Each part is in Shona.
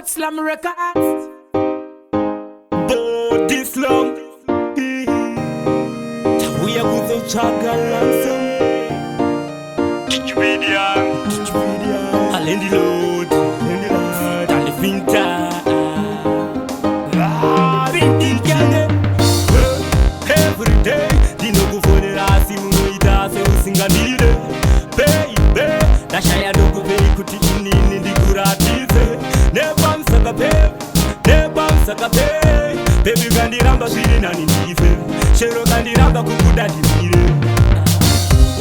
Hot Slam Records. Body Slam. Tawia kuzo chaga lansam. Kichvidia. Alendi load. Dale finta. Bindi kane. Every day. Dino kufone rasi munoida se usinganile. Baby. Dashaya dogo vei kuti inini ndikuratize. Nebam sakape. Baby kandiramba zviri nani ndife. Shero kandiramba kukuda ndimire.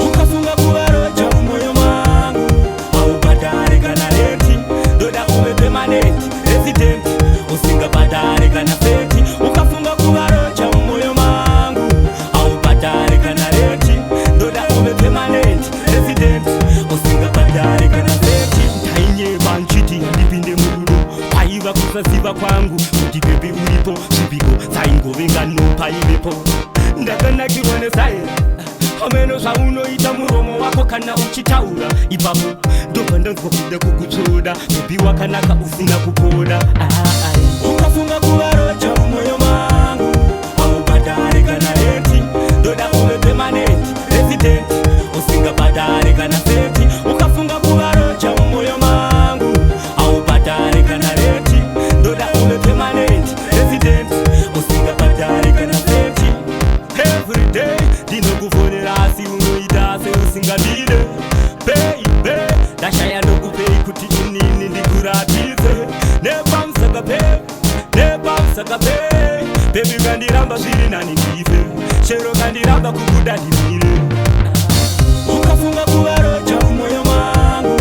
Ukafunga kuvaroja mumoyo mangu. Haubhadhari kana renti. Ndoda kuve permanent resident. Usingabhadhari kana feti. Ukafunga kuvaroja mumoyo mangu. Haubhadhari kana renti. Ndoda kuve permanent resident. Usingabhadhari kana feti. Ndainyeba nchiti ndipinde murudo. Paiva kusaziva kwangu kuti baby uripo zvipiko saingovenga nopaivepo. Ndakanakirwa nesaira ameno zvaunoita muromo wako kana uchitaura ipapo ndobva ndanzwa kuda kukutsvoda baby wakanaka usina kupoda. Ukafunga kuvaroja mumwoyo mangu haubhadhari kana renti. Ndoda kuve permanent resident usingabhadhari kana feti. Ukafunga kuvaroja mumwoyo mangu haubhadhari kana renti. Ndoda kuve permanent resident usingabhadhari kana feti. Every day ndinokufonera asi unoita seusingadire. Baby ndashaya ndokupei kuti inini ndikuratize. Nebamsakape baby kandiramba zviri nani ndife. Shero kandiramba kukuda ndimire. Ukafunga kuvaroja mumwoyo mangu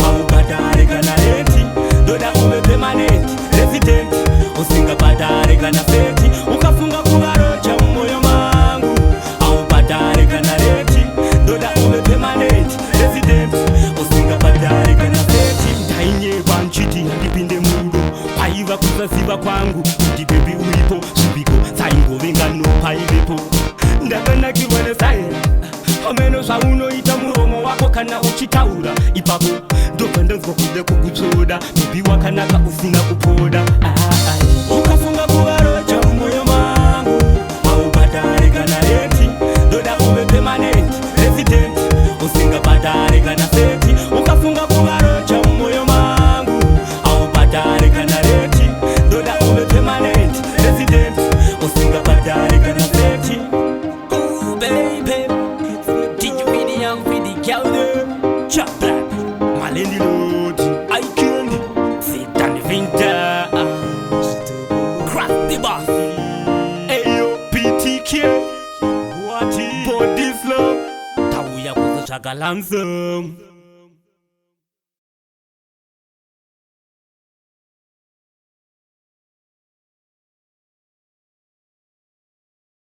haubhadhari kana renti. Ndoda kuve permanent resident usingabhadhari kana feti. Ukafunga kuvaroja mumwoyo mangu haubhadhari kana renti. Ndoda kuve permanent resident usingabhadhari kana feti. Ndainyeba nchiti handipinde murudo. Paiva kusaziva kwangu kuti baby uripo zvipiko saingovenga nopaivepo. Ndakanakirwa nesaira ameno zvaunoita muromo wako kana uchitaura ipapo ndobva ndanzwa kuda kukutsvoda baby wakanaka usina kupoda. Ukafunga kuvaroja mumwoyo mangu haubhadhari kana renti. Ndoda kuve permanent resident usingabhadhari kana feti. Ukafunga kuvaroja mumwoyo mangu haubhadhari kana renti. Ndoda kuve permanent resident usingabhadhari kana feti. Ooh baby, did you really young for the girl there? Chop black, Malendi load, I can't sit on the winter. Crack the boss. Ayo PTK, what is Body Slam? Tawia kuzo chaga lansam.